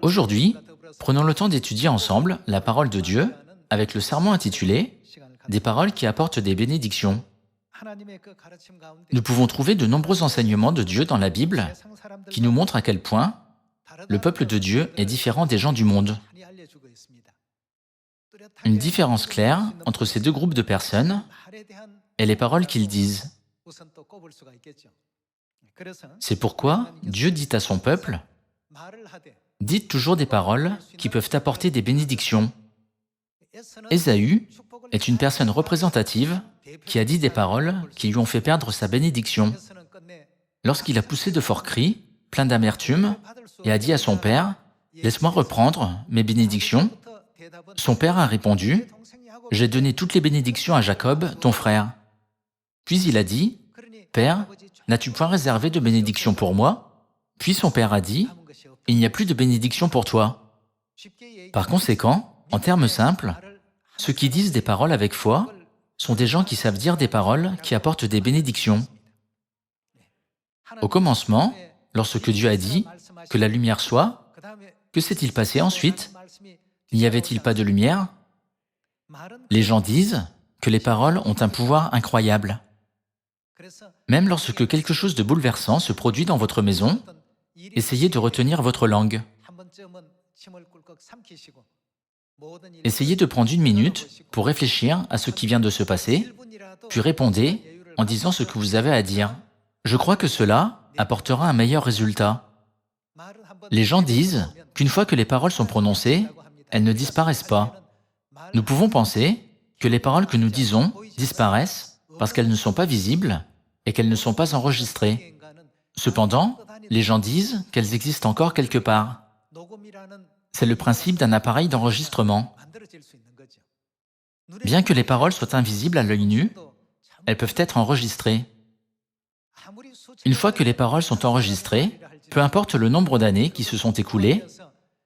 Aujourd'hui, prenons le temps d'étudier ensemble la parole de Dieu avec le sermon intitulé « Des paroles qui apportent des bénédictions ». Nous pouvons trouver de nombreux enseignements de Dieu dans la Bible qui nous montrent à quel point le peuple de Dieu est différent des gens du monde. Une différence claire entre ces deux groupes de personnes est les paroles qu'ils disent. C'est pourquoi Dieu dit à son peuple « Dites toujours des paroles qui peuvent apporter des bénédictions ». Ésaü est une personne représentative qui a dit des paroles qui lui ont fait perdre sa bénédiction. Lorsqu'il a poussé de forts cris, plein d'amertume, et a dit à son père « Laisse-moi reprendre mes bénédictions », son père a répondu « J'ai donné toutes les bénédictions à Jacob, ton frère. » Puis il a dit « Père, n'as-tu point réservé de bénédiction pour moi ?» Puis son père a dit « Il n'y a plus de bénédiction pour toi. » Par conséquent, en termes simples, ceux qui disent des paroles avec foi sont des gens qui savent dire des paroles qui apportent des bénédictions. Au commencement, lorsque Dieu a dit que la lumière soit, que s'est-il passé ensuite? N'y avait-il pas de lumière? Les gens disent que les paroles ont un pouvoir incroyable. Même lorsque quelque chose de bouleversant se produit dans votre maison, essayez de retenir votre langue. Essayez de prendre une minute pour réfléchir à ce qui vient de se passer, puis répondez en disant ce que vous avez à dire. Je crois que cela apportera un meilleur résultat. Les gens disent qu'une fois que les paroles sont prononcées, elles ne disparaissent pas. Nous pouvons penser que les paroles que nous disons disparaissent parce qu'elles ne sont pas visibles et qu'elles ne sont pas enregistrées. Cependant, les gens disent qu'elles existent encore quelque part. C'est le principe d'un appareil d'enregistrement. Bien que les paroles soient invisibles à l'œil nu, elles peuvent être enregistrées. Une fois que les paroles sont enregistrées, peu importe le nombre d'années qui se sont écoulées,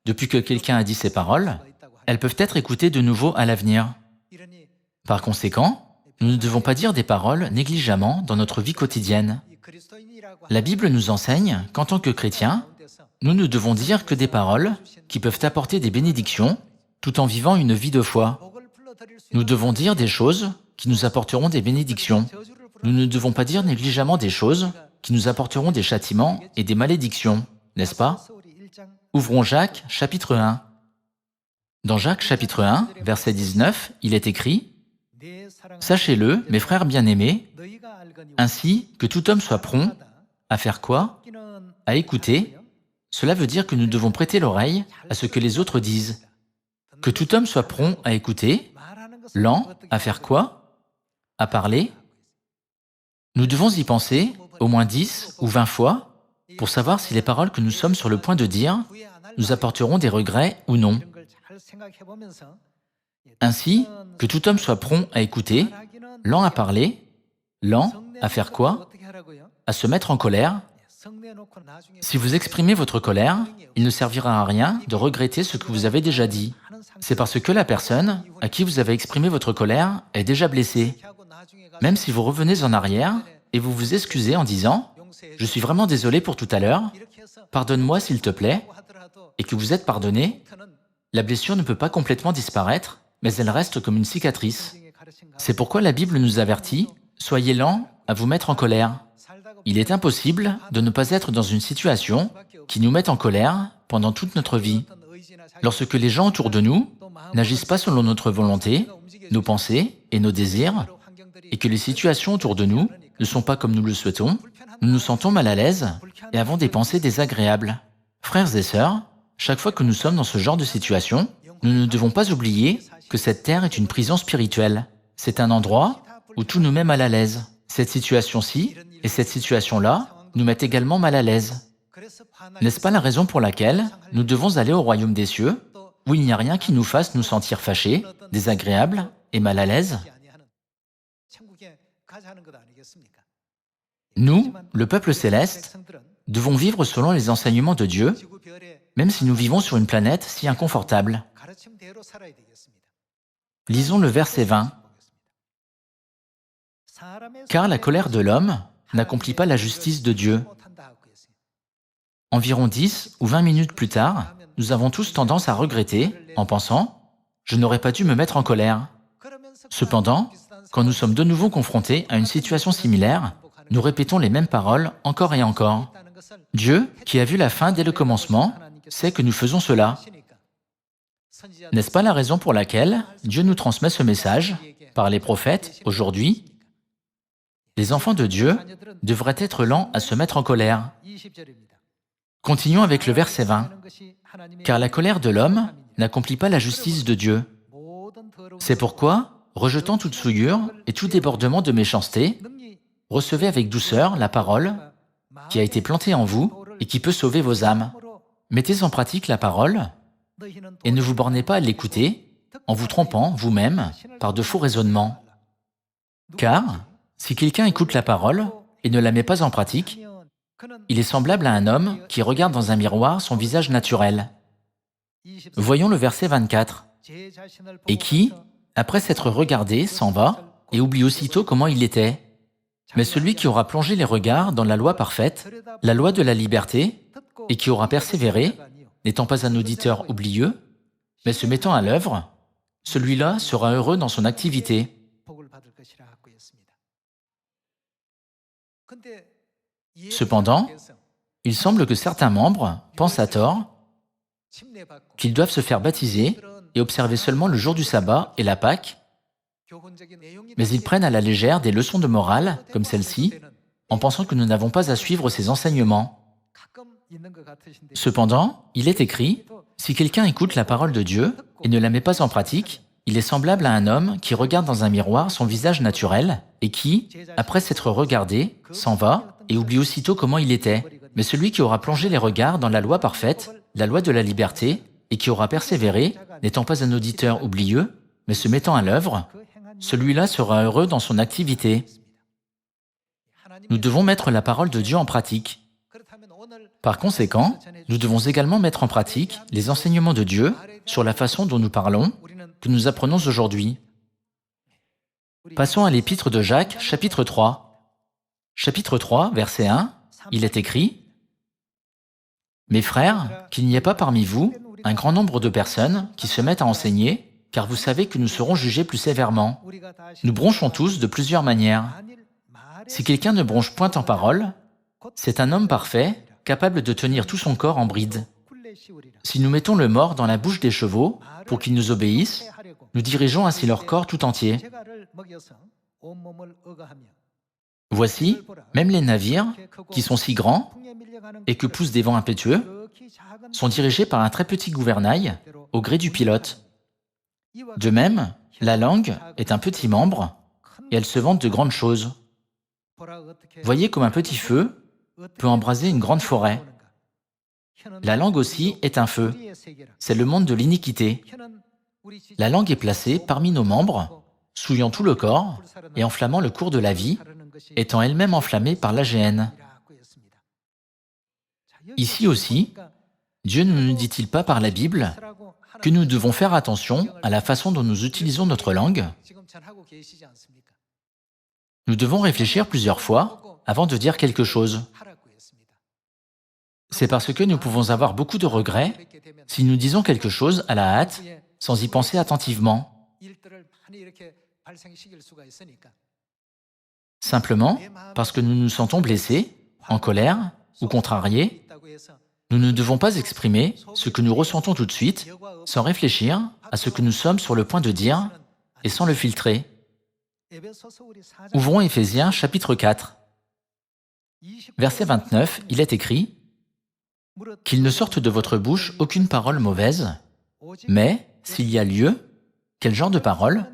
depuis que quelqu'un a dit ces paroles, elles peuvent être écoutées de nouveau à l'avenir. Par conséquent, nous ne devons pas dire des paroles négligemment dans notre vie quotidienne. La Bible nous enseigne qu'en tant que chrétiens, nous ne devons dire que des paroles qui peuvent apporter des bénédictions tout en vivant une vie de foi. Nous devons dire des choses qui nous apporteront des bénédictions. Nous ne devons pas dire négligemment des choses qui nous apporteront des châtiments et des malédictions, n'est-ce pas? Ouvrons Jacques, chapitre 1. Dans Jacques, chapitre 1, verset 19, il est écrit « Sachez-le, mes frères bien-aimés, ainsi que tout homme soit prompt à faire quoi? À écouter. Cela veut dire que nous devons prêter l'oreille à ce que les autres disent. Que tout homme soit prompt à écouter, lent à faire quoi? À parler. Nous devons y penser au moins 10 ou 20 fois pour savoir si les paroles que nous sommes sur le point de dire nous apporteront des regrets ou non. Ainsi, que tout homme soit prompt à écouter, lent à parler, lent à faire quoi? À se mettre en colère. Si vous exprimez votre colère, il ne servira à rien de regretter ce que vous avez déjà dit. C'est parce que la personne à qui vous avez exprimé votre colère est déjà blessée. Même si vous revenez en arrière et vous vous excusez en disant « Je suis vraiment désolé pour tout à l'heure, pardonne-moi s'il te plaît » et que vous êtes pardonné, la blessure ne peut pas complètement disparaître, mais elle reste comme une cicatrice. C'est pourquoi la Bible nous avertit « Soyez lents à vous mettre en colère ». Il est impossible de ne pas être dans une situation qui nous mette en colère pendant toute notre vie. Lorsque les gens autour de nous n'agissent pas selon notre volonté, nos pensées et nos désirs, et que les situations autour de nous ne sont pas comme nous le souhaitons, nous nous sentons mal à l'aise et avons des pensées désagréables. Frères et sœurs, chaque fois que nous sommes dans ce genre de situation, nous ne devons pas oublier que cette terre est une prison spirituelle. C'est un endroit où tout nous met mal à l'aise. Cette situation-ci et cette situation-là nous mettent également mal à l'aise. N'est-ce pas la raison pour laquelle nous devons aller au royaume des cieux, où il n'y a rien qui nous fasse nous sentir fâchés, désagréables et mal à l'aise? Nous, le peuple céleste, devons vivre selon les enseignements de Dieu, même si nous vivons sur une planète si inconfortable. Lisons le verset 20. Car la colère de l'homme n'accomplit pas la justice de Dieu. Environ 10 ou 20 minutes plus tard, nous avons tous tendance à regretter, en pensant « je n'aurais pas dû me mettre en colère ». Cependant, quand nous sommes de nouveau confrontés à une situation similaire, nous répétons les mêmes paroles encore et encore. Dieu, qui a vu la fin dès le commencement, sait que nous faisons cela. N'est-ce pas la raison pour laquelle Dieu nous transmet ce message, par les prophètes, aujourd'hui? Les enfants de Dieu devraient être lents à se mettre en colère. Continuons avec le verset 20. Car la colère de l'homme n'accomplit pas la justice de Dieu. C'est pourquoi, rejetant toute souillure et tout débordement de méchanceté, recevez avec douceur la parole qui a été plantée en vous et qui peut sauver vos âmes. Mettez en pratique la parole et ne vous bornez pas à l'écouter en vous trompant vous-même par de faux raisonnements. Car, si quelqu'un écoute la parole et ne la met pas en pratique, il est semblable à un homme qui regarde dans un miroir son visage naturel. Voyons le verset 24. Et qui, après s'être regardé, s'en va et oublie aussitôt comment il était. Mais celui qui aura plongé les regards dans la loi parfaite, la loi de la liberté, et qui aura persévéré, n'étant pas un auditeur oublieux, mais se mettant à l'œuvre, celui-là sera heureux dans son activité. Cependant, il semble que certains membres pensent à tort qu'ils doivent se faire baptiser et observer seulement le jour du sabbat et la Pâque, mais ils prennent à la légère des leçons de morale, comme celle-ci, en pensant que nous n'avons pas à suivre ces enseignements. Cependant, il est écrit, si quelqu'un écoute la parole de Dieu et ne la met pas en pratique, il est semblable à un homme qui regarde dans un miroir son visage naturel et qui, après s'être regardé, s'en va et oublie aussitôt comment il était. Mais celui qui aura plongé les regards dans la loi parfaite, la loi de la liberté, et qui aura persévéré, n'étant pas un auditeur oublieux, mais se mettant à l'œuvre, celui-là sera heureux dans son activité. Nous devons mettre la parole de Dieu en pratique. Par conséquent, nous devons également mettre en pratique les enseignements de Dieu sur la façon dont nous parlons, que nous apprenons aujourd'hui. Passons à l'épître de Jacques, chapitre 3. Chapitre 3, verset 1, il est écrit « Mes frères, qu'il n'y ait pas parmi vous un grand nombre de personnes qui se mettent à enseigner, car vous savez que nous serons jugés plus sévèrement. Nous bronchons tous de plusieurs manières. Si quelqu'un ne bronche point en parole, c'est un homme parfait, capable de tenir tout son corps en bride. Si nous mettons le mors dans la bouche des chevaux pour qu'ils nous obéissent, nous dirigeons ainsi leur corps tout entier. Voici, même les navires, qui sont si grands et que poussent des vents impétueux, sont dirigés par un très petit gouvernail au gré du pilote. De même, la langue est un petit membre et elle se vante de grandes choses. Voyez comme un petit feu peut embraser une grande forêt. La langue aussi est un feu. C'est le monde de l'iniquité. La langue est placée parmi nos membres, souillant tout le corps et enflammant le cours de la vie, étant elle-même enflammée par la géhenne. Ici aussi, Dieu ne nous dit-il pas par la Bible que nous devons faire attention à la façon dont nous utilisons notre langue? Nous devons réfléchir plusieurs fois avant de dire quelque chose. C'est parce que nous pouvons avoir beaucoup de regrets si nous disons quelque chose à la hâte sans y penser attentivement. Simplement parce que nous nous sentons blessés, en colère ou contrariés, nous ne devons pas exprimer ce que nous ressentons tout de suite sans réfléchir à ce que nous sommes sur le point de dire et sans le filtrer. Ouvrons Éphésiens chapitre 4. Verset 29, il est écrit « Qu'il ne sorte de votre bouche aucune parole mauvaise, mais, s'il y a lieu, quel genre de parole?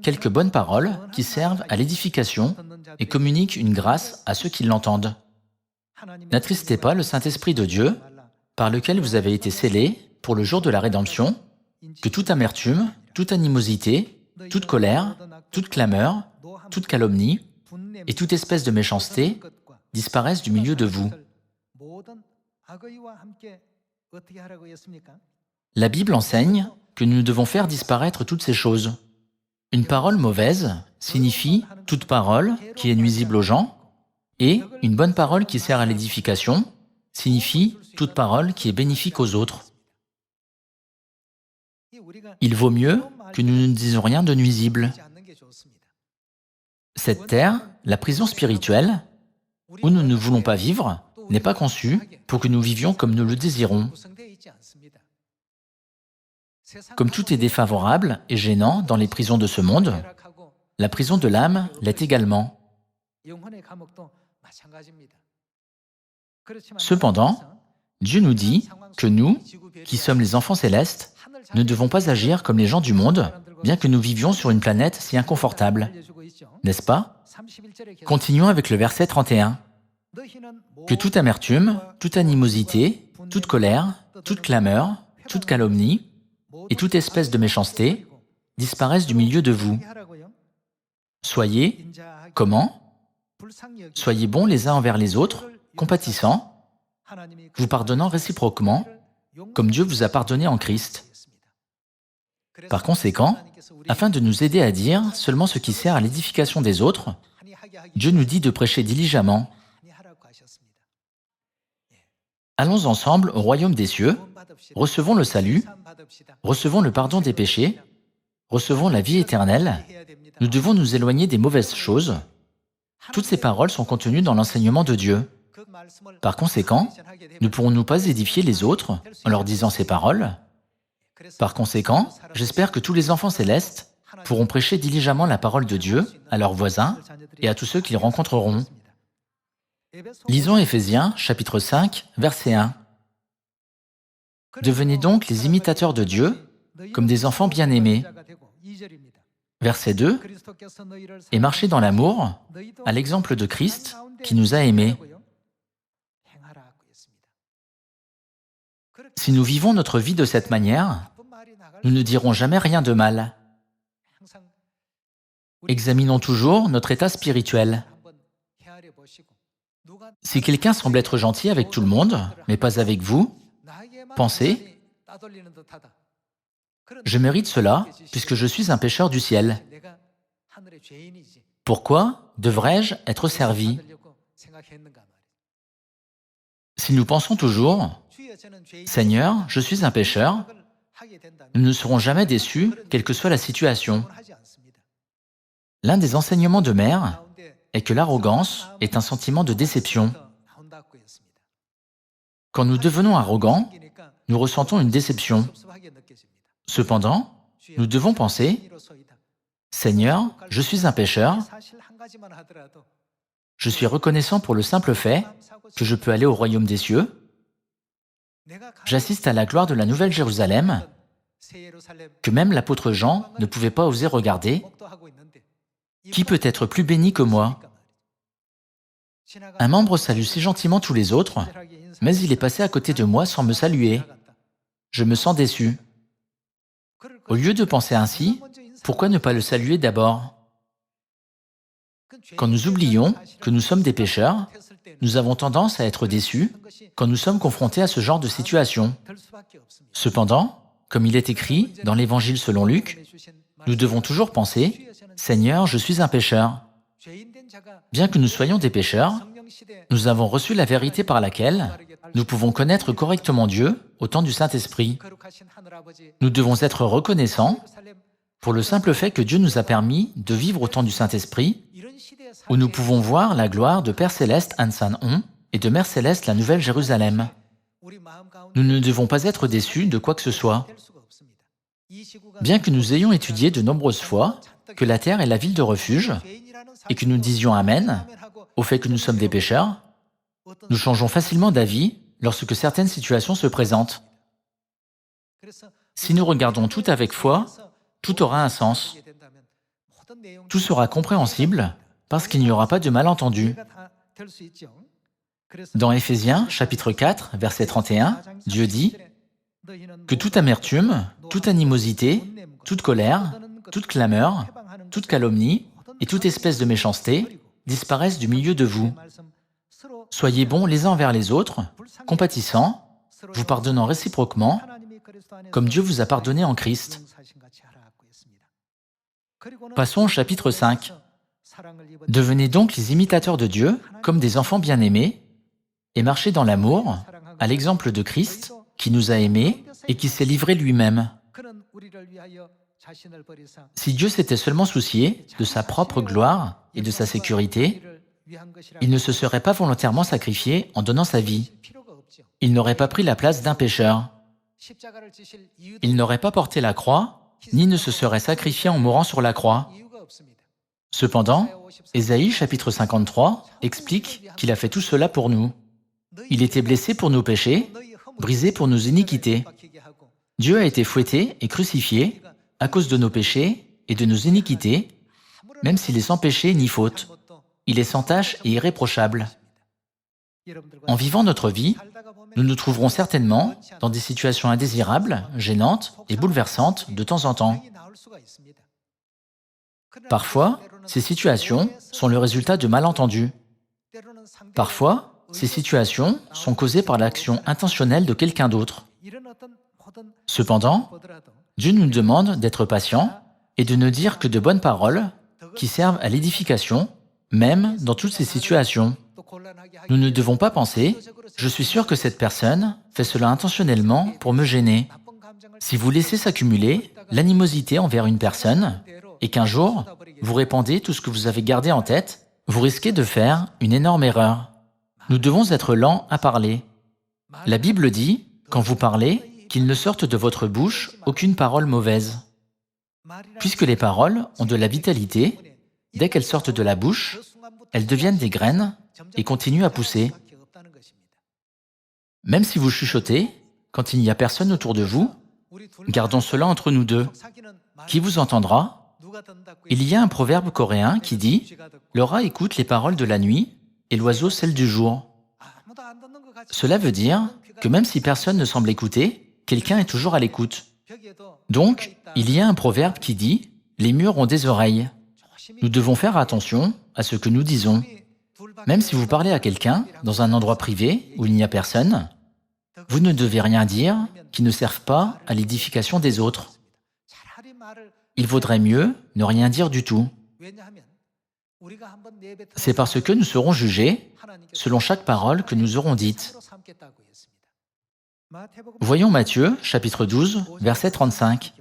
Quelques bonnes paroles qui servent à l'édification et communiquent une grâce à ceux qui l'entendent. N'attristez pas le Saint-Esprit de Dieu, par lequel vous avez été scellés pour le jour de la rédemption, que toute amertume, toute animosité, toute colère, toute clameur, toute calomnie, et toute espèce de méchanceté disparaissent du milieu de vous. La Bible enseigne que nous devons faire disparaître toutes ces choses. Une parole mauvaise signifie toute parole qui est nuisible aux gens, et une bonne parole qui sert à l'édification signifie toute parole qui est bénéfique aux autres. Il vaut mieux que nous ne disions rien de nuisible. Cette terre, la prison spirituelle, où nous ne voulons pas vivre, n'est pas conçue pour que nous vivions comme nous le désirons. Comme tout est défavorable et gênant dans les prisons de ce monde, la prison de l'âme l'est également. Cependant, Dieu nous dit que nous, qui sommes les enfants célestes, ne devons pas agir comme les gens du monde, bien que nous vivions sur une planète si inconfortable. N'est-ce pas? Continuons avec le verset 31. Que toute amertume, toute animosité, toute colère, toute clameur, toute calomnie et toute espèce de méchanceté disparaissent du milieu de vous. Soyez, comment? Soyez bons les uns envers les autres, compatissants, vous pardonnant réciproquement, comme Dieu vous a pardonné en Christ. Par conséquent, afin de nous aider à dire seulement ce qui sert à l'édification des autres, Dieu nous dit de prêcher diligemment. Allons ensemble au royaume des cieux, recevons le salut, recevons le pardon des péchés, recevons la vie éternelle. Nous devons nous éloigner des mauvaises choses. Toutes ces paroles sont contenues dans l'enseignement de Dieu. Par conséquent, ne pourrons-nous pas édifier les autres en leur disant ces paroles? Par conséquent, j'espère que tous les enfants célestes pourront prêcher diligemment la parole de Dieu à leurs voisins et à tous ceux qu'ils rencontreront. Lisons Éphésiens, chapitre 5, verset 1. Devenez donc les imitateurs de Dieu, comme des enfants bien-aimés. Verset 2. Et marchez dans l'amour, à l'exemple de Christ, qui nous a aimés. Si nous vivons notre vie de cette manière, nous ne dirons jamais rien de mal. Examinons toujours notre état spirituel. Si quelqu'un semble être gentil avec tout le monde, mais pas avec vous, pensez « Je mérite cela, puisque je suis un pécheur du ciel. Pourquoi devrais-je être servi ?» Si nous pensons toujours « Seigneur, je suis un pécheur », nous ne serons jamais déçus, quelle que soit la situation. L'un des enseignements de Mère est que l'arrogance est un sentiment de déception. Quand nous devenons arrogants, nous ressentons une déception. Cependant, nous devons penser « Seigneur, je suis un pécheur. Je suis reconnaissant pour le simple fait que je peux aller au royaume des cieux. J'assiste à la gloire de la Nouvelle Jérusalem, que même l'apôtre Jean ne pouvait pas oser regarder. Qui peut être plus béni que moi? Un membre salue si gentiment tous les autres, mais il est passé à côté de moi sans me saluer. Je me sens déçu. Au lieu de penser ainsi, pourquoi ne pas le saluer d'abord? Quand nous oublions que nous sommes des pécheurs, nous avons tendance à être déçus quand nous sommes confrontés à ce genre de situation. Cependant, comme il est écrit dans l'Évangile selon Luc, nous devons toujours penser « Seigneur, je suis un pécheur ». Bien que nous soyons des pécheurs, nous avons reçu la vérité par laquelle nous pouvons connaître correctement Dieu au temps du Saint-Esprit. Nous devons être reconnaissants pour le simple fait que Dieu nous a permis de vivre au temps du Saint-Esprit, où nous pouvons voir la gloire de Père Céleste Ansan-On et de Mère Céleste la Nouvelle Jérusalem. Nous ne devons pas être déçus de quoi que ce soit. Bien que nous ayons étudié de nombreuses fois que la terre est la ville de refuge et que nous disions Amen au fait que nous sommes des pécheurs, nous changeons facilement d'avis lorsque certaines situations se présentent. Si nous regardons tout avec foi, tout aura un sens. Tout sera compréhensible parce qu'il n'y aura pas de malentendu. Dans Éphésiens, chapitre 4, verset 31, Dieu dit que toute amertume, toute animosité, toute colère, toute clameur, toute calomnie et toute espèce de méchanceté disparaissent du milieu de vous. Soyez bons les uns envers les autres, compatissants, vous pardonnant réciproquement, comme Dieu vous a pardonné en Christ. Passons au chapitre 5. Devenez donc les imitateurs de Dieu, comme des enfants bien-aimés, et marchez dans l'amour, à l'exemple de Christ, qui nous a aimés et qui s'est livré lui-même. Si Dieu s'était seulement soucié de sa propre gloire et de sa sécurité, il ne se serait pas volontairement sacrifié en donnant sa vie. Il n'aurait pas pris la place d'un pécheur. Il n'aurait pas porté la croix, ni ne se serait sacrifié en mourant sur la croix. Cependant, Ésaïe chapitre 53 explique qu'il a fait tout cela pour nous. Il était blessé pour nos péchés, brisé pour nos iniquités. Dieu a été fouetté et crucifié à cause de nos péchés et de nos iniquités, même s'il est sans péché ni faute. Il est sans tache et irréprochable. En vivant notre vie, nous nous trouverons certainement dans des situations indésirables, gênantes et bouleversantes de temps en temps. Parfois, ces situations sont le résultat de malentendus. Parfois, ces situations sont causées par l'action intentionnelle de quelqu'un d'autre. Cependant, Dieu nous demande d'être patients et de ne dire que de bonnes paroles qui servent à l'édification, même dans toutes ces situations. Nous ne devons pas penser « Je suis sûr que cette personne fait cela intentionnellement pour me gêner ». Si vous laissez s'accumuler l'animosité envers une personne et qu'un jour, vous répandez tout ce que vous avez gardé en tête, vous risquez de faire une énorme erreur. Nous devons être lents à parler. La Bible dit, quand vous parlez, qu'il ne sorte de votre bouche aucune parole mauvaise. Puisque les paroles ont de la vitalité, dès qu'elles sortent de la bouche, elles deviennent des graines et continuent à pousser. Même si vous chuchotez, quand il n'y a personne autour de vous, gardons cela entre nous deux. Qui vous entendra? Il y a un proverbe coréen qui dit « Le rat écoute les paroles de la nuit et l'oiseau celles du jour ». Cela veut dire que même si personne ne semble écouter, quelqu'un est toujours à l'écoute. Donc, il y a un proverbe qui dit « Les murs ont des oreilles ». Nous devons faire attention à ce que nous disons. Même si vous parlez à quelqu'un dans un endroit privé où il n'y a personne, vous ne devez rien dire qui ne serve pas à l'édification des autres. Il vaudrait mieux ne rien dire du tout. C'est parce que nous serons jugés selon chaque parole que nous aurons dite. Voyons Matthieu, chapitre 12, verset 35.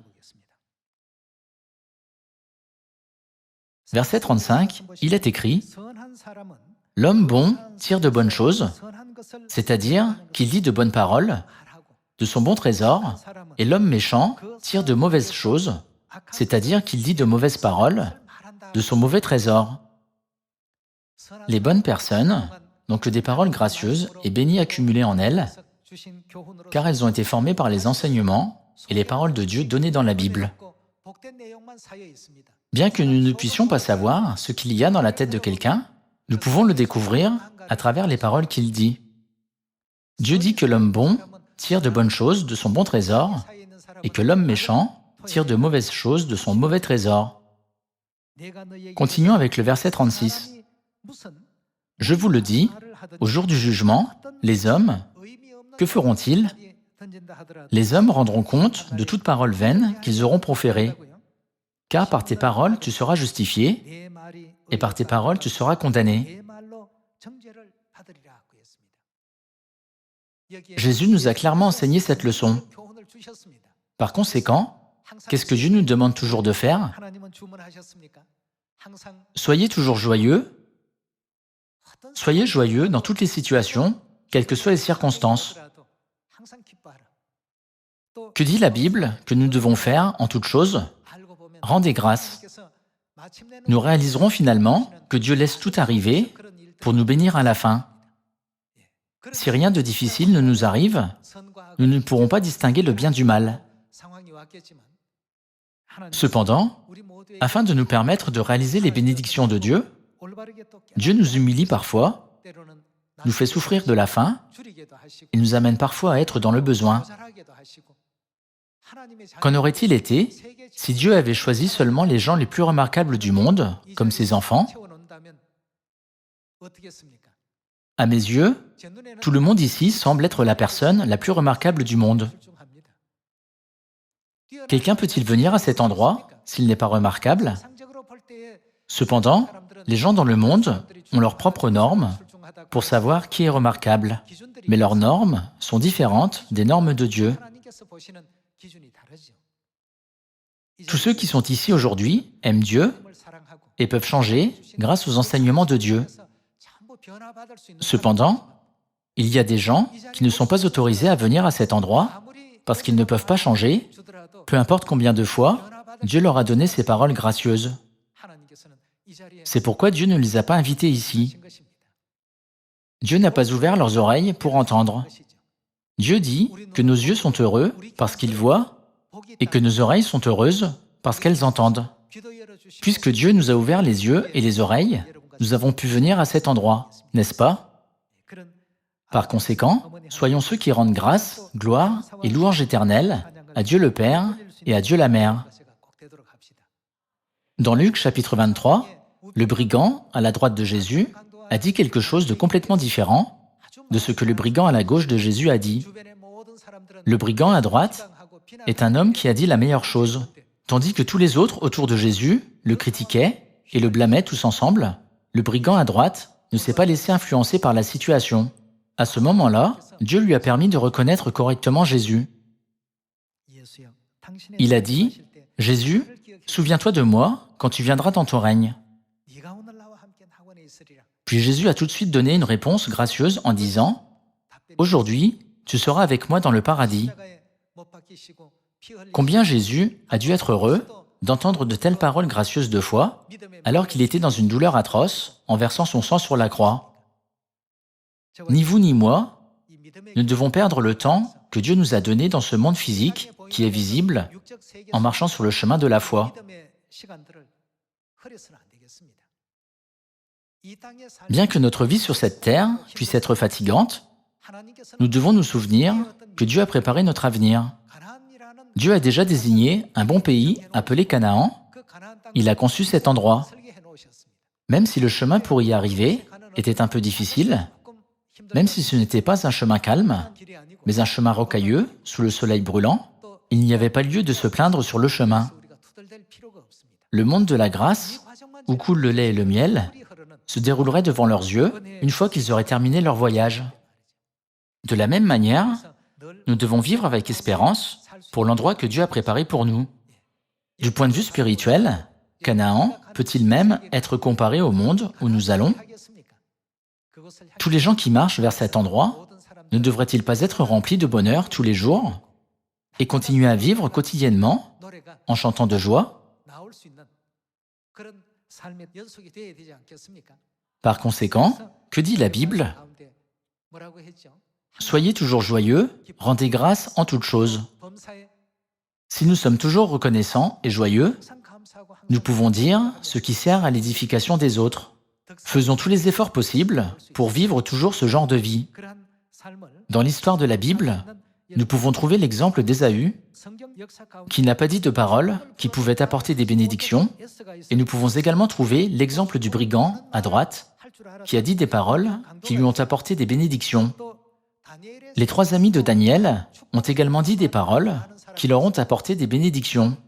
Verset 35, il est écrit « L'homme bon tire de bonnes choses, c'est-à-dire qu'il dit de bonnes paroles, de son bon trésor, et l'homme méchant tire de mauvaises choses, c'est-à-dire qu'il dit de mauvaises paroles, de son mauvais trésor. » Les bonnes personnes n'ont que des paroles gracieuses et bénies accumulées en elles, car elles ont été formées par les enseignements et les paroles de Dieu données dans la Bible. Bien que nous ne puissions pas savoir ce qu'il y a dans la tête de quelqu'un, nous pouvons le découvrir à travers les paroles qu'il dit. Dieu dit que l'homme bon tire de bonnes choses de son bon trésor et que l'homme méchant tire de mauvaises choses de son mauvais trésor. Continuons avec le verset 36. « Je vous le dis, au jour du jugement, les hommes, que feront-ils? Les hommes rendront compte de toute parole vaine qu'ils auront proférée. Car par tes paroles tu seras justifié, et par tes paroles tu seras condamné. » Jésus nous a clairement enseigné cette leçon. Par conséquent, qu'est-ce que Dieu nous demande toujours de faire? Soyez toujours joyeux. Soyez joyeux dans toutes les situations, quelles que soient les circonstances. Que dit la Bible que nous devons faire en toutes choses? Rendez grâce. Nous réaliserons finalement que Dieu laisse tout arriver pour nous bénir à la fin. Si rien de difficile ne nous arrive, nous ne pourrons pas distinguer le bien du mal. Cependant, afin de nous permettre de réaliser les bénédictions de Dieu, Dieu nous humilie parfois, nous fait souffrir de la faim et nous amène parfois à être dans le besoin. Qu'en aurait-il été si Dieu avait choisi seulement les gens les plus remarquables du monde comme ses enfants À mes yeux, tout le monde ici semble être la personne la plus remarquable du monde. Quelqu'un peut-il venir à cet endroit s'il n'est pas remarquable? Cependant, les gens dans le monde ont leurs propres normes pour savoir qui est remarquable. Mais leurs normes sont différentes des normes de Dieu. Tous ceux qui sont ici aujourd'hui aiment Dieu et peuvent changer grâce aux enseignements de Dieu. Cependant, il y a des gens qui ne sont pas autorisés à venir à cet endroit parce qu'ils ne peuvent pas changer, peu importe combien de fois Dieu leur a donné ces paroles gracieuses. C'est pourquoi Dieu ne les a pas invités ici. Dieu n'a pas ouvert leurs oreilles pour entendre. Dieu dit que nos yeux sont heureux parce qu'ils voient et que nos oreilles sont heureuses parce qu'elles entendent. Puisque Dieu nous a ouvert les yeux et les oreilles, nous avons pu venir à cet endroit, n'est-ce pas? Par conséquent, soyons ceux qui rendent grâce, gloire et louange éternelle à Dieu le Père et à Dieu la Mère. Dans Luc chapitre 23, le brigand, à la droite de Jésus, a dit quelque chose de complètement différent de ce que le brigand à la gauche de Jésus a dit. Le brigand à droite est un homme qui a dit la meilleure chose, tandis que tous les autres autour de Jésus le critiquaient et le blâmaient tous ensemble. Le brigand à droite ne s'est pas laissé influencer par la situation. À ce moment-là, Dieu lui a permis de reconnaître correctement Jésus. Il a dit, « Jésus, souviens-toi de moi quand tu viendras dans ton règne. » Puis Jésus a tout de suite donné une réponse gracieuse en disant, « Aujourd'hui, tu seras avec moi dans le paradis. » Combien Jésus a dû être heureux d'entendre de telles paroles gracieuses de foi, alors qu'il était dans une douleur atroce en versant son sang sur la croix. Ni vous ni moi ne devons perdre le temps que Dieu nous a donné dans ce monde physique qui est visible en marchant sur le chemin de la foi. Bien que notre vie sur cette terre puisse être fatigante, nous devons nous souvenir que Dieu a préparé notre avenir. Dieu a déjà désigné un bon pays appelé Canaan. Il a conçu cet endroit. Même si le chemin pour y arriver était un peu difficile, même si ce n'était pas un chemin calme, mais un chemin rocailleux, sous le soleil brûlant, il n'y avait pas lieu de se plaindre sur le chemin. Le monde de la grâce, où coule le lait et le miel, se déroulerait devant leurs yeux une fois qu'ils auraient terminé leur voyage. De la même manière, nous devons vivre avec espérance pour l'endroit que Dieu a préparé pour nous. Du point de vue spirituel, Canaan peut-il même être comparé au monde où nous allons? Tous les gens qui marchent vers cet endroit ne devraient-ils pas être remplis de bonheur tous les jours et continuer à vivre quotidiennement en chantant de joie? Par conséquent, que dit la Bible? Soyez toujours joyeux, rendez grâce en toutes choses. Si nous sommes toujours reconnaissants et joyeux, nous pouvons dire ce qui sert à l'édification des autres. Faisons tous les efforts possibles pour vivre toujours ce genre de vie. Dans l'histoire de la Bible, nous pouvons trouver l'exemple d'Ésaü, qui n'a pas dit de paroles qui pouvaient apporter des bénédictions, et nous pouvons également trouver l'exemple du brigand, à droite, qui a dit des paroles qui lui ont apporté des bénédictions. Les trois amis de Daniel ont également dit des paroles qui leur ont apporté des bénédictions.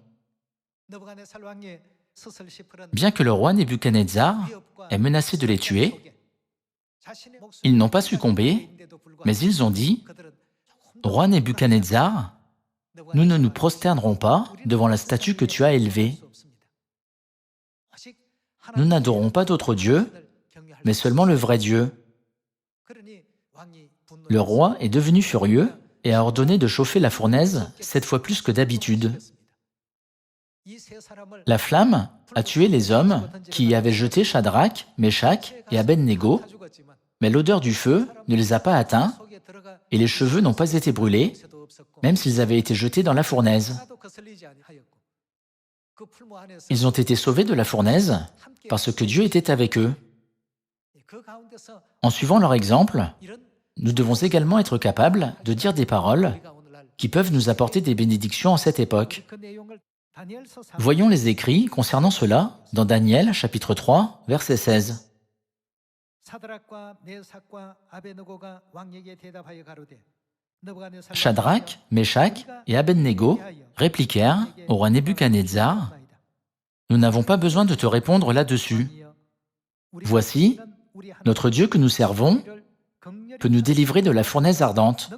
Bien que le roi Nebuchadnezzar ait menacé de les tuer, ils n'ont pas succombé, mais ils ont dit « Roi Nebuchadnezzar, nous ne nous prosternerons pas devant la statue que tu as élevée. Nous n'adorons pas d'autre Dieu, mais seulement le vrai Dieu. » Le roi est devenu furieux et a ordonné de chauffer la fournaise 7 fois plus que d'habitude. La flamme a tué les hommes qui y avaient jeté Shadrach, Meshach et Abednego, mais l'odeur du feu ne les a pas atteints et les cheveux n'ont pas été brûlés, même s'ils avaient été jetés dans la fournaise. Ils ont été sauvés de la fournaise parce que Dieu était avec eux. En suivant leur exemple, nous devons également être capables de dire des paroles qui peuvent nous apporter des bénédictions en cette époque. Voyons les écrits concernant cela dans Daniel chapitre 3, verset 16. Shadrach, Meshach et Abednego répliquèrent au roi Nebuchadnezzar, « Nous n'avons pas besoin de te répondre là-dessus. Voici, notre Dieu que nous servons peut nous délivrer de la fournaise ardente. »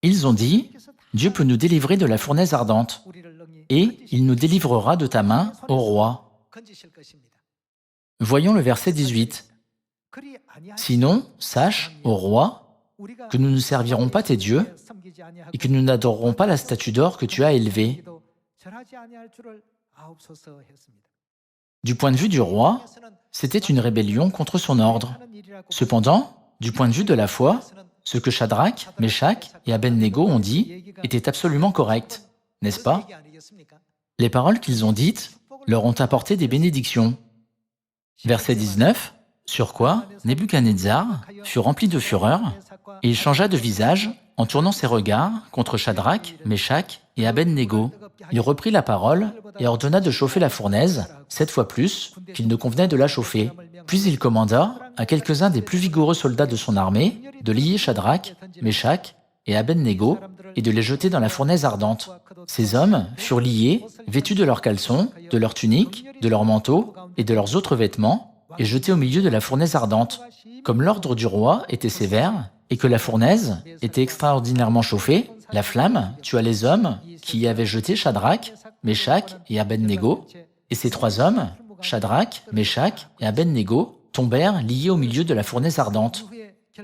Ils ont dit, « Dieu peut nous délivrer de la fournaise ardente, et il nous délivrera de ta main, ô roi. » Voyons le verset 18. « Sinon, sache, ô roi, que nous ne servirons pas tes dieux, et que nous n'adorerons pas la statue d'or que tu as élevée. » Du point de vue du roi, c'était une rébellion contre son ordre. Cependant, du point de vue de la foi, ce que Shadrach, Meshach et Abednego ont dit était absolument correct, n'est-ce pas? Les paroles qu'ils ont dites leur ont apporté des bénédictions. Verset 19, sur quoi Nebuchadnezzar fut rempli de fureur et il changea de visage en tournant ses regards contre Shadrach, Meshach et Abednego. Il reprit la parole et ordonna de chauffer la fournaise, 7 fois plus qu'il ne convenait de la chauffer. Puis il commanda à quelques-uns des plus vigoureux soldats de son armée de lier Shadrach, Meshach et Abednego et de les jeter dans la fournaise ardente. Ces hommes furent liés, vêtus de leurs caleçons, de leurs tuniques, de leurs manteaux et de leurs autres vêtements, et jetés au milieu de la fournaise ardente. Comme l'ordre du roi était sévère et que la fournaise était extraordinairement chauffée, la flamme tua les hommes qui y avaient jeté Shadrach, Meshach et Abednego, et ces 3 hommes, Shadrach, Meshach et Abednego, tombèrent liés au milieu de la fournaise ardente.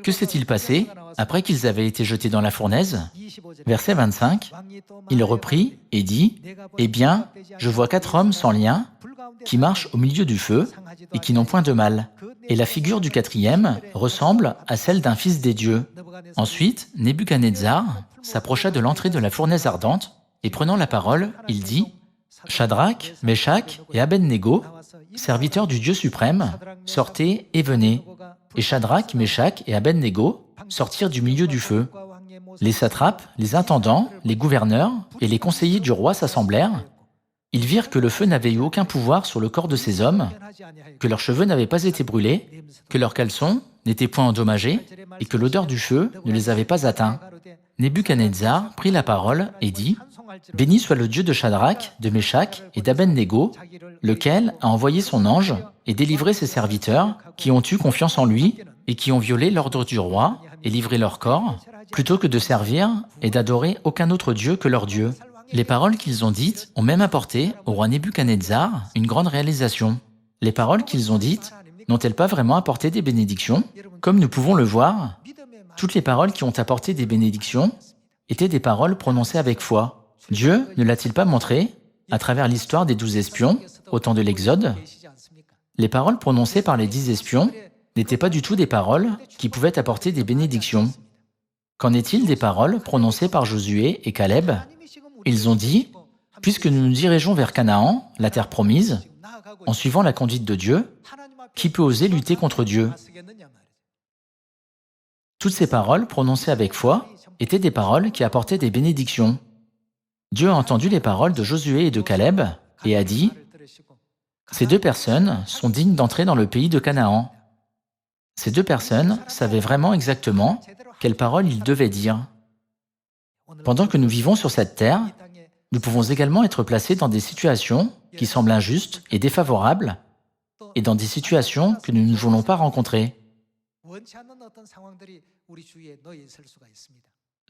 Que s'est-il passé après qu'ils avaient été jetés dans la fournaise? Verset 25, il reprit et dit, « Eh bien, je vois 4 hommes sans lien qui marchent au milieu du feu et qui n'ont point de mal. Et la figure du 4e ressemble à celle d'un fils des dieux. » Ensuite, Nebuchadnezzar s'approcha de l'entrée de la fournaise ardente et prenant la parole, il dit, « Shadrach, Meshach et Abednego, serviteurs du Dieu suprême, sortez et venez. » Et Shadrach, Meshach et Abednego sortirent du milieu du feu. Les satrapes, les intendants, les gouverneurs et les conseillers du roi s'assemblèrent. Ils virent que le feu n'avait eu aucun pouvoir sur le corps de ces hommes, que leurs cheveux n'avaient pas été brûlés, que leurs caleçons n'étaient point endommagés et que l'odeur du feu ne les avait pas atteints. Nebuchadnezzar prit la parole et dit, « Béni soit le Dieu de Shadrach, de Meshach et d'Abednego, lequel a envoyé son ange et délivré ses serviteurs qui ont eu confiance en lui et qui ont violé l'ordre du roi et livré leur corps, plutôt que de servir et d'adorer aucun autre Dieu que leur Dieu. » Les paroles qu'ils ont dites ont même apporté au roi Nebuchadnezzar une grande réalisation. Les paroles qu'ils ont dites n'ont-elles pas vraiment apporté des bénédictions? Comme nous pouvons le voir, toutes les paroles qui ont apporté des bénédictions étaient des paroles prononcées avec foi. Dieu ne l'a-t-il pas montré à travers l'histoire des 12 espions, au temps de l'Exode? Les paroles prononcées par les 10 espions n'étaient pas du tout des paroles qui pouvaient apporter des bénédictions. Qu'en est-il des paroles prononcées par Josué et Caleb? Ils ont dit, « Puisque nous nous dirigeons vers Canaan, la terre promise, en suivant la conduite de Dieu, qui peut oser lutter contre Dieu ?» Toutes ces paroles prononcées avec foi étaient des paroles qui apportaient des bénédictions. Dieu a entendu les paroles de Josué et de Caleb et a dit, « Ces 2 personnes sont dignes d'entrer dans le pays de Canaan. » Ces 2 personnes savaient vraiment exactement quelles paroles ils devaient dire. Pendant que nous vivons sur cette terre, nous pouvons également être placés dans des situations qui semblent injustes et défavorables, et dans des situations que nous ne voulons pas rencontrer.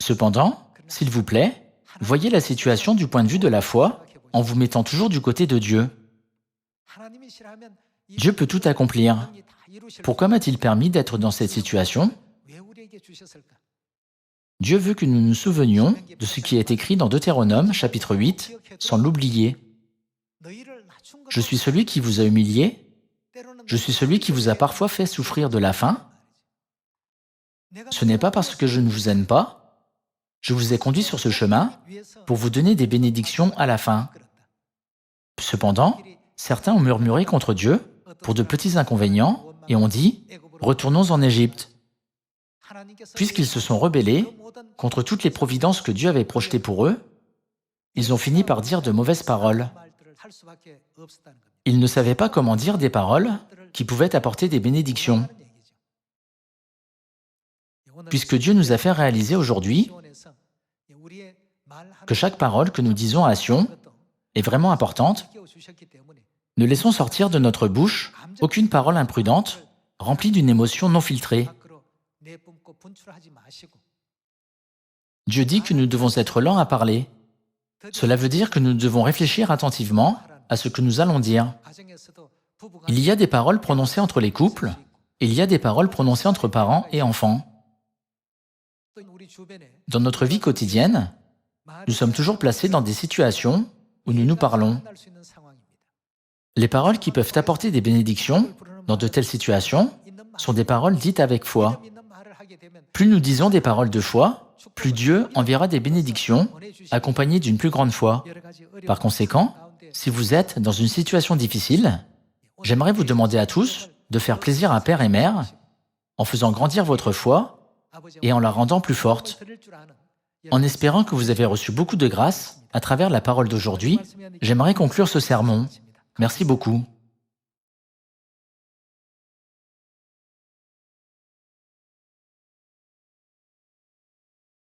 Cependant, s'il vous plaît, voyez la situation du point de vue de la foi en vous mettant toujours du côté de Dieu. Dieu peut tout accomplir. Pourquoi m'a-t-il permis d'être dans cette situation? Dieu veut que nous nous souvenions de ce qui est écrit dans Deutéronome, chapitre 8, sans l'oublier. « Je suis celui qui vous a humilié, je suis celui qui vous a parfois fait souffrir de la faim. Ce n'est pas parce que je ne vous aime pas, je vous ai conduit sur ce chemin pour vous donner des bénédictions à la fin. » Cependant, certains ont murmuré contre Dieu pour de petits inconvénients et ont dit « Retournons en Égypte ». Puisqu'ils se sont rebellés contre toutes les providences que Dieu avait projetées pour eux, ils ont fini par dire de mauvaises paroles. Ils ne savaient pas comment dire des paroles qui pouvaient apporter des bénédictions. Puisque Dieu nous a fait réaliser aujourd'hui que chaque parole que nous disons à Sion est vraiment importante, ne laissons sortir de notre bouche aucune parole imprudente, remplie d'une émotion non filtrée. Dieu dit que nous devons être lents à parler. Cela veut dire que nous devons réfléchir attentivement à ce que nous allons dire. Il y a des paroles prononcées entre les couples, et il y a des paroles prononcées entre parents et enfants. Dans notre vie quotidienne, nous sommes toujours placés dans des situations où nous nous parlons. Les paroles qui peuvent apporter des bénédictions dans de telles situations sont des paroles dites avec foi. Plus nous disons des paroles de foi, plus Dieu enverra des bénédictions accompagnées d'une plus grande foi. Par conséquent, si vous êtes dans une situation difficile, j'aimerais vous demander à tous de faire plaisir à Père et Mère en faisant grandir votre foi et en la rendant plus forte. En espérant que vous avez reçu beaucoup de grâce à travers la parole d'aujourd'hui, j'aimerais conclure ce sermon. Merci beaucoup.